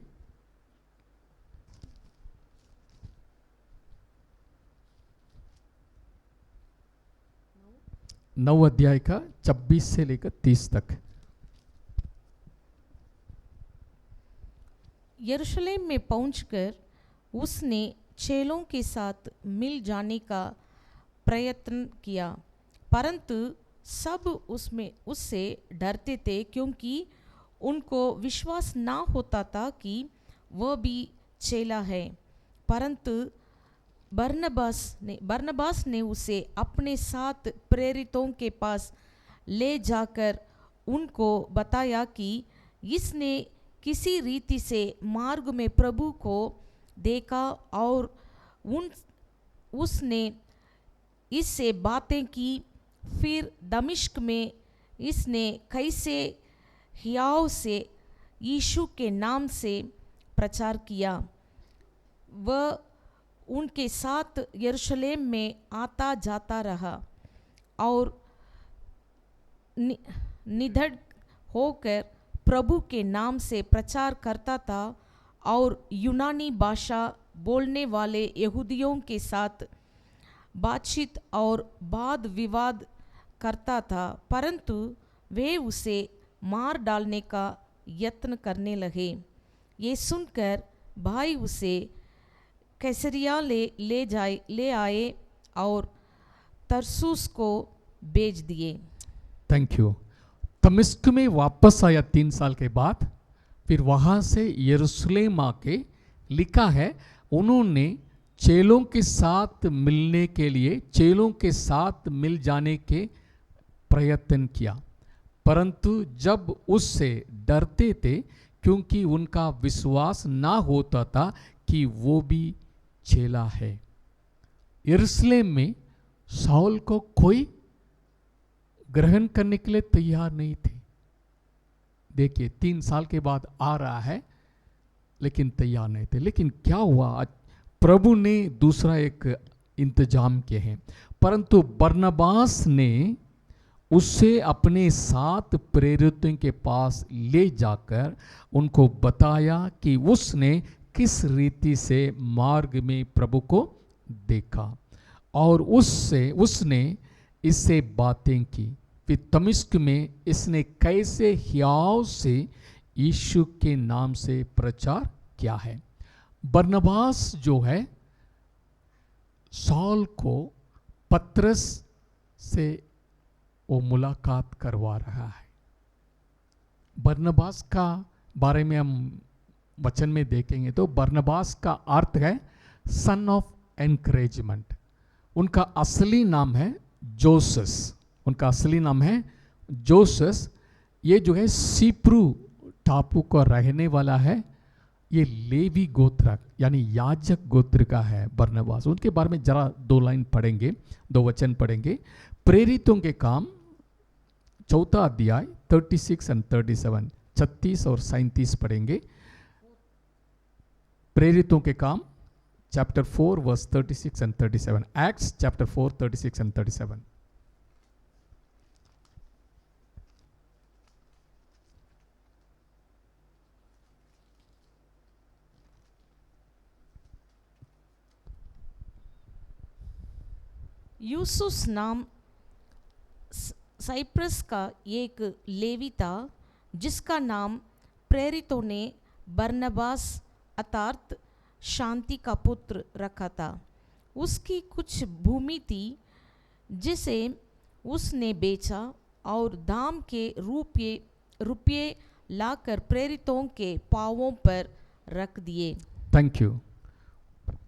9 अध्याय का 26 से लेकर 30 तक। यरूशलेम में पहुंचकर उसने चेलों के साथ मिल जाने का प्रयत्न किया, परंतु सब उससे डरते थे, क्योंकि उनको विश्वास ना होता था कि वह भी चेला है। परंतु बरनबास ने उसे अपने साथ प्रेरितों के पास ले जाकर उनको बताया कि इसने किसी रीति से मार्ग में प्रभु को देखा और उसने इससे बातें की। फिर दमिश्क में इसने कैसे हियाव से यीशु के नाम से प्रचार किया। वह उनके साथ यरूशलेम में आता जाता रहा और निडर होकर प्रभु के नाम से प्रचार करता था और यूनानी भाषा बोलने वाले यहूदियों के साथ बातचीत और वाद विवाद करता था, परंतु वे उसे मार डालने का यत्न करने लगे। ये सुनकर भाई उसे कैसरिया ले आए और तरसुस को भेज दिए। Thank you. दमिश्क में वापस आया 3 साल के बाद, फिर वहाँ से यरूशलेम आके लिखा है उन्होंने चेलों के साथ मिलने के लिए, चेलों के साथ मिल जाने के प्रयत्न किया, परंतु जब उससे डरते थे क्योंकि उनका विश्वास ना होता था कि वो भी चेला है। यरूशलेम में शाऊल को कोई ग्रहण करने के लिए तैयार नहीं थे। देखिए 3 साल के बाद आ रहा है लेकिन तैयार नहीं थे। लेकिन क्या हुआ, प्रभु ने दूसरा एक इंतजाम किए हैं। परंतु बरनबास ने उसे अपने 7 प्रेरितों के पास ले जाकर उनको बताया कि उसने किस रीति से मार्ग में प्रभु को देखा और उसने इससे बातें की। फिर दमिश्क में इसने कैसे हियाव से यीशु के नाम से प्रचार किया है। बरनबास जो है शाऊल को पतरस से वो मुलाकात करवा रहा है। बरनबास का बारे में हम वचन में देखेंगे तो बरनबास का अर्थ है सन ऑफ एनकरेजमेंट। उनका असली नाम है जोसस, उनका असली नाम है जोसस। ये जो है सिप्रू टापू का रहने वाला है। ये लेवी गोत्र यानी याजक गोत्र का है बरनबास। उनके बारे में जरा 2 लाइन पढ़ेंगे, 2 वचन पढ़ेंगे। प्रेरितों के काम 4 अध्याय 36 और 37, 36 और 37 पढ़ेंगे। प्रेरितों के काम chapter 4 verse 36 and 37, Acts chapter 4 36 and 37। यूसुस नाम साइप्रस का एक लेवी था जिसका नाम प्रेरितों ने बरनबास अर्थात शांति का पुत्र रखा था। उसकी कुछ भूमि थी जिसे उसने बेचा और दाम के रुपये लाकर प्रेरितों के पांवों पर रख दिए। Thank you.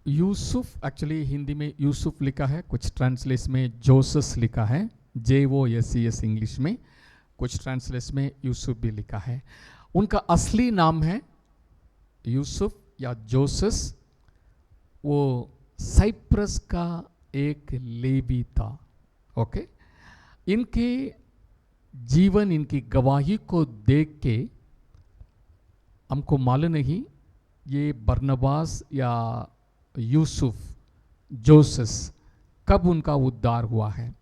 Yusuf actually Hindi में यूसुफ लिखा है, कुछ ट्रांसलेशन में जोसस लिखा है, JOSES इंग्लिश में, कुछ ट्रांसलेशन में यूसुफ भी लिखा है। उनका असली नाम है यूसुफ या जोसस। वो साइप्रस का एक लेवी था। ओके, इनके जीवन, इनकी गवाही को देख के हमको मालूम नहीं ये बरनबास या यूसुफ जोसस कब उनका उद्धार हुआ है।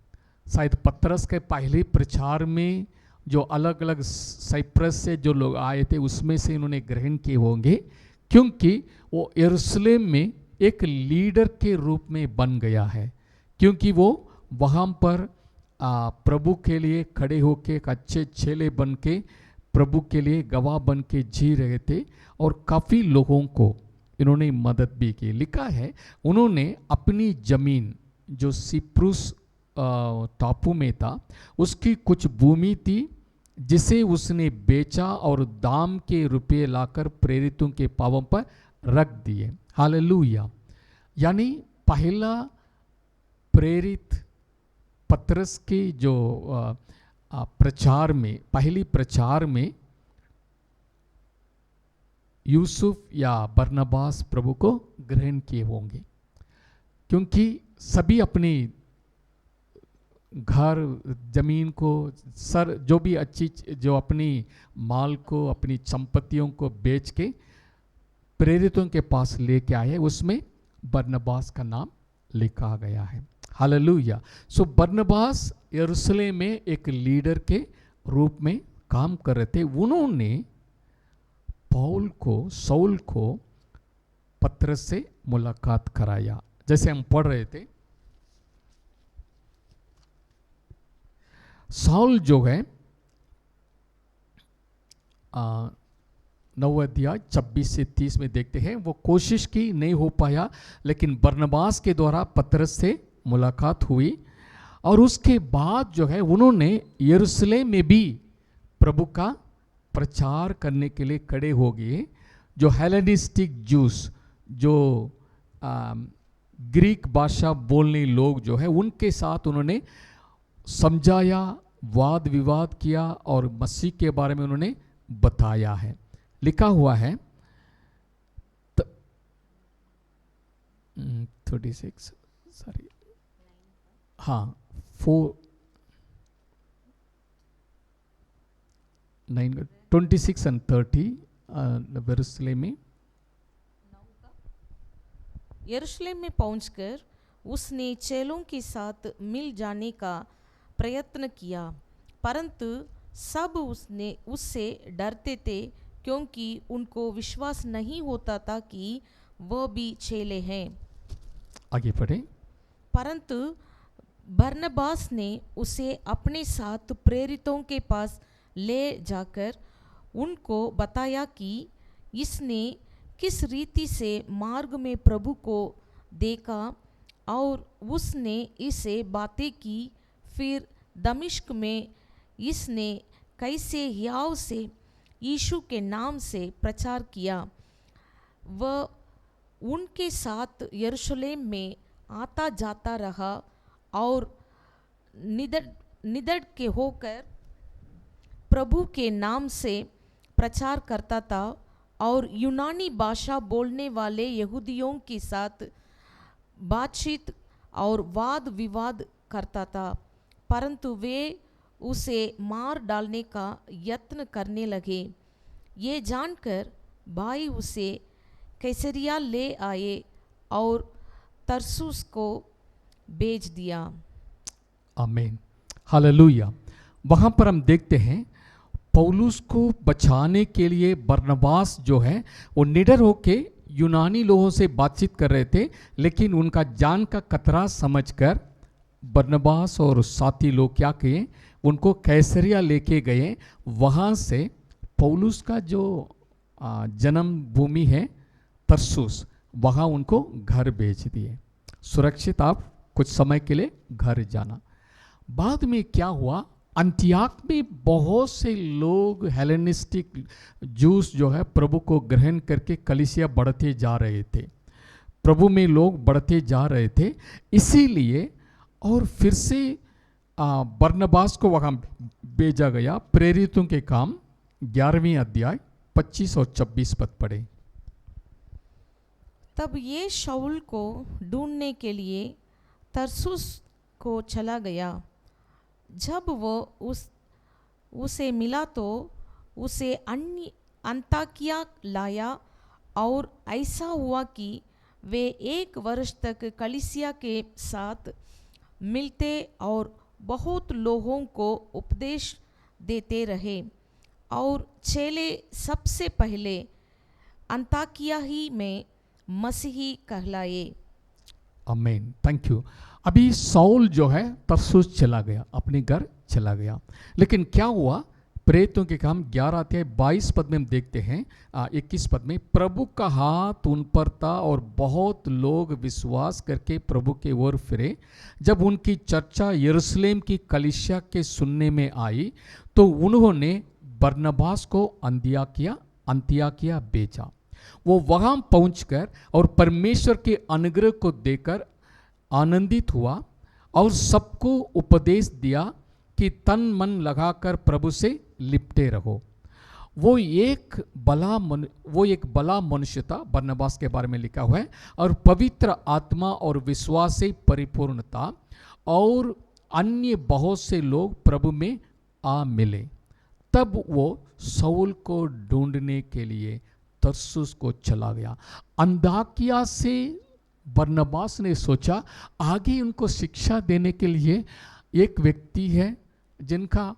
शायद पतरस के पहले प्रचार में जो अलग अलग साइप्रस से जो लोग आए थे उसमें से इन्होंने ग्रहण किए होंगे, क्योंकि वो यरूशलेम में एक लीडर के रूप में बन गया है, क्योंकि वो वहाँ पर प्रभु के लिए खड़े होके एक अच्छे चेले बन के प्रभु के लिए गवाह बन के जी रहे थे और काफ़ी लोगों को इन्होंने मदद भी की। लिखा है उन्होंने अपनी ज़मीन जो सिप्रुस टापू में था उसकी कुछ भूमि थी जिसे उसने बेचा और दाम के रुपये लाकर प्रेरितों के पांवों पर रख दिए। हालेलुया। यानी पहला प्रेरित पतरस के जो प्रचार में, पहली प्रचार में यूसुफ या बरनबास प्रभु को ग्रहण किए होंगे, क्योंकि सभी अपनी घर जमीन को जो भी अच्छी जो अपनी माल को, अपनी संपत्तियों को बेच के प्रेरितों के पास लेके आए, उसमें बरनबास का नाम लिखा गया है। हालेलुया। सो बरनबास यरूशलेम में एक लीडर के रूप में काम कर रहे थे। उन्होंने सौल को पतरस से मुलाकात कराया। जैसे हम पढ़ रहे थे, साउल जो है 9 अध्याय 26 से 30 में देखते हैं, वो कोशिश की, नहीं हो पाया, लेकिन बरनबास के द्वारा पतरस से मुलाकात हुई और उसके बाद जो है उन्होंने यरूशलेम में भी प्रभु का प्रचार करने के लिए खड़े हो गए। जो हेलेनिस्टिक जूस, जो ग्रीक भाषा बोलने लोग जो है, उनके साथ उन्होंने समझाया, वाद विवाद किया और मसीह के बारे में उन्होंने बताया है। लिखा हुआ है 36 सॉरी हाँ 26 and 30 यरूशलेम में। यरूशलेम में पहुंचकर उसने चेलों के साथ मिल जाने का प्रयत्न किया, परंतु सब उससे डरते थे, क्योंकि उनको विश्वास नहीं होता था कि वह भी चेले हैं। आगे पढ़े। परंतु बरनबास ने उसे अपने साथ प्रेरितों के पास ले जाकर उनको बताया कि इसने किस रीति से मार्ग में प्रभु को देखा और उसने इसे बातें की। फिर दमिश्क में इसने कैसे हियाव से यीशु के नाम से प्रचार किया। वह उनके साथ यरूशलेम में आता जाता रहा और निडर के होकर प्रभु के नाम से प्रचार करता था और यूनानी भाषा बोलने वाले यहूदियों के साथ बातचीत और वाद विवाद करता था, परंतु वे उसे मार डालने का यत्न करने लगे। ये जानकर भाई उसे कैसरिया ले आए और तरसुस को भेज दिया। आमीन, हालेलुया। वहाँ पर हम देखते हैं पौलुस को बचाने के लिए बरनबास जो है वो निडर होके यूनानी लोगों से बातचीत कर रहे थे, लेकिन उनका जान का खतरा समझकर बरनबास और साथी लोग क्या किए, उनको कैसरिया लेके गए। वहाँ से पौलुस का जो जन्म भूमि है तरसुस, वहाँ उनको घर भेज दिए, सुरक्षित आप कुछ समय के लिए घर जाना। बाद में क्या हुआ, अंतियाक में बहुत से लोग हेलेनिस्टिक जूस जो है प्रभु को ग्रहण करके कलीसिया बढ़ते जा रहे थे, प्रभु में लोग बढ़ते जा रहे थे। इसीलिए और फिर से बरनबास को वहाँ भेजा गया। प्रेरितों के काम 11वीं अध्याय 25 और 26 पद पढ़े। तब ये शाऊल को ढूंढने के लिए तरसुस को चला गया। जब वो उसे मिला तो उसे अंताकिया लाया और ऐसा हुआ कि वे 1 वर्ष तक कलीसिया के साथ मिलते और बहुत लोगों को उपदेश देते रहे और चेले सबसे पहले अंताकिया ही में मसीही कहलाए। आमीन, थैंक यू। अभी साउल जो है तरसुस चला गया, अपने घर चला गया, लेकिन क्या हुआ, प्रेरितों के काम 11 अध्याय 22 पद में हम देखते हैं 21 पद में, प्रभु का हाथ उन पर था और बहुत लोग विश्वास करके प्रभु के ओर फिरे। जब उनकी चर्चा यरूशलेम की कलीसिया के सुनने में आई तो उन्होंने बरनबास को अंतियाकिया भेजा। वो वहाँ पहुंचकर और परमेश्वर के अनुग्रह को देकर आनंदित हुआ और सबको उपदेश दिया कि तन मन लगाकर प्रभु से लिपटे रहो। वो एक भला मनुष्य था, बरनबास के बारे में लिखा हुआ है, और पवित्र आत्मा और विश्वास से परिपूर्ण था और अन्य बहुत से लोग प्रभु में आ मिले। तब वो शाऊल को ढूंढने के लिए तरसुस को चला गया। अंताकिया से बरनबास ने सोचा आगे उनको शिक्षा देने के लिए एक व्यक्ति है जिनका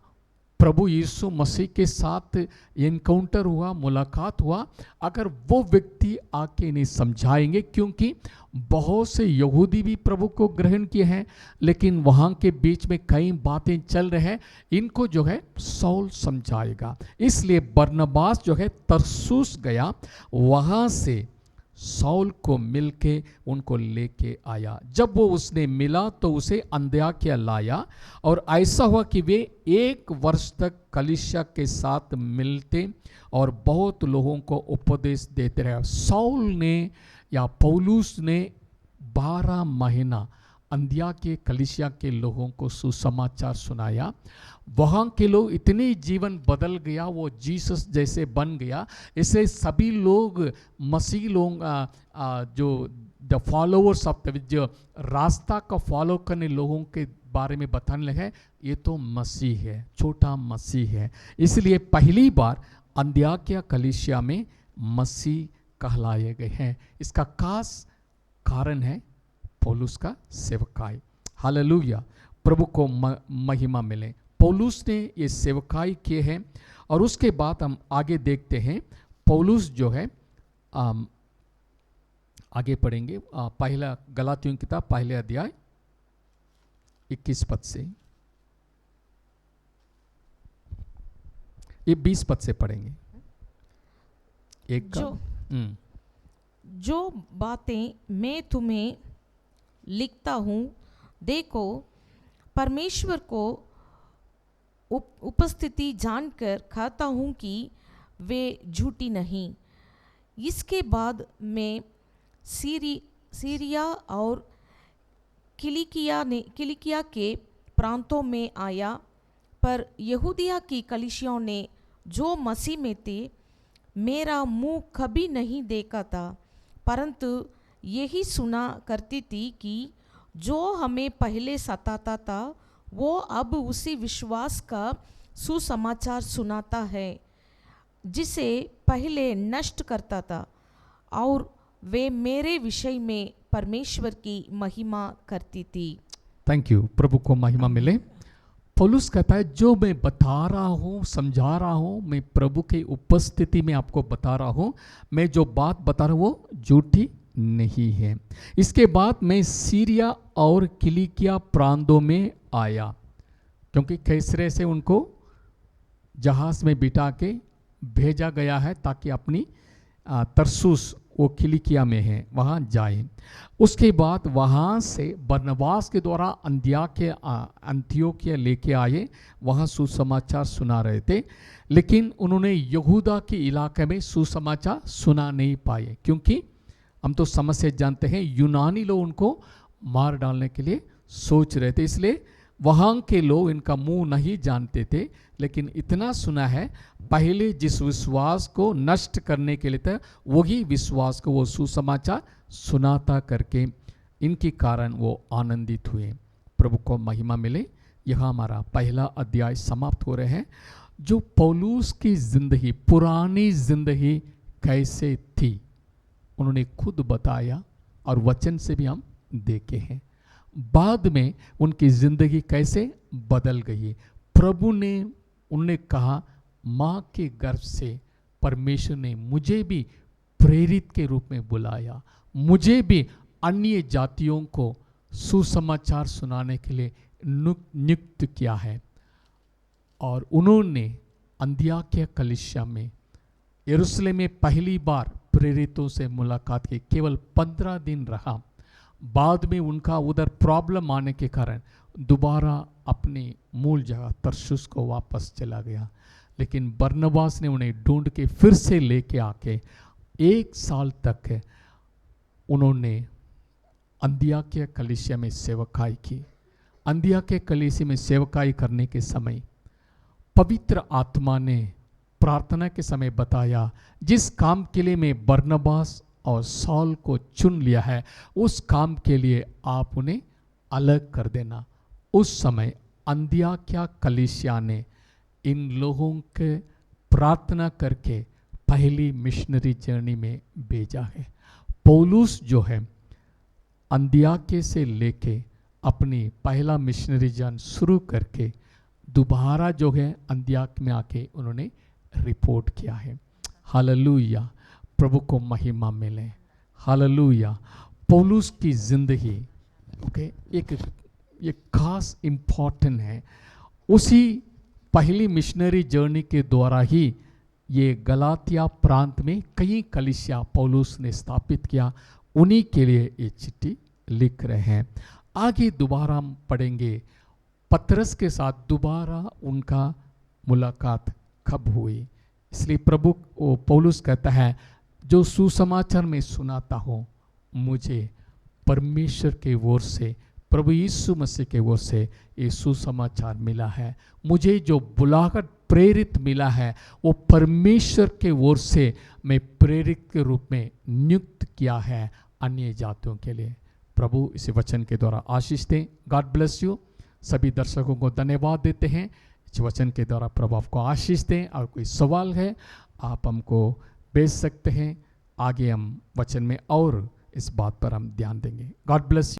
प्रभु यीशु मसीह के साथ एनकाउंटर हुआ, मुलाकात हुआ, अगर वो व्यक्ति आके इन्हें समझाएंगे, क्योंकि बहुत से यहूदी भी प्रभु को ग्रहण किए हैं, लेकिन वहाँ के बीच में कई बातें चल रहे हैं, इनको जो है सौल समझाएगा। इसलिए बरनबास जो है तरसुस गया, वहाँ से सौल को मिलके उनको लेके आया। जब वो उसने मिला तो उसे अंत्योक्या लाया, और ऐसा हुआ कि वे 1 वर्ष तक कलीसिया के साथ मिलते और बहुत लोगों को उपदेश देते रहे। सौल ने या पौलुस ने 12 महीना अंत्योक्या कलीसिया के लोगों को सुसमाचार सुनाया। वहाँ के लोग इतने जीवन बदल गया, वो जीसस जैसे बन गया। इससे सभी लोग मसीह लोग जो द फॉलोअर्स ऑफ द, जो रास्ता का फॉलो करने लोगों के बारे में बताने लगे, ये तो मसीह है, छोटा मसीह है। इसलिए पहली बार अंत्योक्या कलीसिया में मसीह कहलाए गए हैं। इसका खास कारण है पौलुस का सेवकाई। हालेलुया, प्रभु को महिमा मिले। पौलुस ने ये सेवकाई किए हैं, और उसके बाद हम आगे देखते हैं। पौलुस जो है आगे पढ़ेंगे, पहला गलातियों की किताब पहले अध्याय 21 पद से, ये 20 पद से पढ़ेंगे। एक जो बातें मैं तुम्हें लिखता हूँ, देखो परमेश्वर को उपस्थिति जानकर खाता हूँ कि वे झूठी नहीं। इसके बाद मैं सीरिया और किलिकिया के प्रांतों में आया, पर यहूदिया की कलीसियाओं ने जो मसीह में थे मेरा मुंह कभी नहीं देखा था, परंतु यही सुना करती थी कि जो हमें पहले सताता था वो अब उसी विश्वास का सुसमाचार सुनाता है जिसे पहले नष्ट करता था, और वे मेरे विषय में परमेश्वर की महिमा करती थी। थैंक यू, प्रभु को महिमा मिले। पौलुस कहता है जो मैं बता रहा हूँ, समझा रहा हूँ, मैं प्रभु की उपस्थिति में आपको बता रहा हूँ, मैं जो बात बता रहा हूँ वो झूठी नहीं है। इसके बाद मैं सीरिया और किलिकिया प्रांतों में आया, क्योंकि कैसरे से उनको जहाज में बिठा के भेजा गया है ताकि अपनी तरसुस, वो किलिकिया में है, वहाँ जाए। उसके बाद वहाँ से बरनबास के द्वारा अंत्योक्या लेके आए, वहाँ सुसमाचार सुना रहे थे, लेकिन उन्होंने यहूदा के इलाके में सुसमाचार सुना नहीं पाए, क्योंकि हम तो समस्या जानते हैं, यूनानी लोग उनको मार डालने के लिए सोच रहे थे, इसलिए वहाँ के लोग इनका मुंह नहीं जानते थे। लेकिन इतना सुना है, पहले जिस विश्वास को नष्ट करने के लिए था, वही विश्वास को वो सुसमाचार सुनाता करके इनके कारण वो आनंदित हुए। प्रभु को महिमा मिले। यहाँ हमारा पहला अध्याय समाप्त हो रहे हैं। जो पौलुस की जिंदगी, पुरानी जिंदगी कैसे थी, उन्होंने खुद बताया और वचन से भी हम देखे हैं। बाद में उनकी जिंदगी कैसे बदल गई। प्रभु ने उन्हें कहा, माँ के गर्भ से परमेश्वर ने मुझे भी प्रेरित के रूप में बुलाया, मुझे भी अन्य जातियों को सुसमाचार सुनाने के लिए नियुक्त किया है। और उन्होंने अंत्योक्या कलीसिया में, यरूशलेम में पहली बार प्रेरितों से मुलाकात की। केवल 15 दिन रहा, बाद में उनका उधर प्रॉब्लम आने के कारण दोबारा अपनी मूल जगह तरसुस को वापस चला गया। लेकिन बरनबास ने उन्हें ढूंढ के फिर से लेके आके 1 साल तक उन्होंने अंत्योक्या कलीसिया में सेवकाई की। अंत्योक्या कलीसिया में सेवकाई करने के समय पवित्र आत्मा ने प्रार्थना के समय बताया, जिस काम के लिए मैं बरनबास और सौल को चुन लिया है, उस काम के लिए आप उन्हें अलग कर देना। उस समय अंत्योक्या कलीसिया ने इन लोगों के प्रार्थना करके पहली मिशनरी जर्नी में भेजा है। पौलुस जो है अंदियाके से लेके अपनी पहला मिशनरी जर्नी शुरू करके दोबारा जो है अंदियाक में आके उन्होंने रिपोर्ट किया है। हालेलुया, प्रभु को महिमा मिले। हालेलुया। पौलुस की जिंदगी एक खास इम्पोर्टेंट है। उसी पहली मिशनरी जर्नी के द्वारा ही ये गलातिया प्रांत में कई कलीसिया पौलुस ने स्थापित किया। उन्हीं के लिए ये चिट्ठी लिख रहे हैं। आगे दोबारा हम पढ़ेंगे पतरस के साथ दोबारा उनका मुलाकात कब हुई। इसलिए पौलुस कहता है जो सुसमाचार में सुनाता हूँ मुझे परमेश्वर के ओर से, प्रभु यीशु मसीह के ओर से ये सुसमाचार मिला है। मुझे जो बुलाहट प्रेरित मिला है वो परमेश्वर के ओर से मैं प्रेरित के रूप में नियुक्त किया है अन्य जातियों के लिए। प्रभु इस वचन के द्वारा आशीष दें। God bless you. सभी दर्शकों को धन्यवाद देते हैं। इस वचन के द्वारा प्रभु आपको आशीष दें। और कोई सवाल है आप हमको भेज सकते हैं। आगे हम वचन में और इस बात पर हम ध्यान देंगे। God bless you.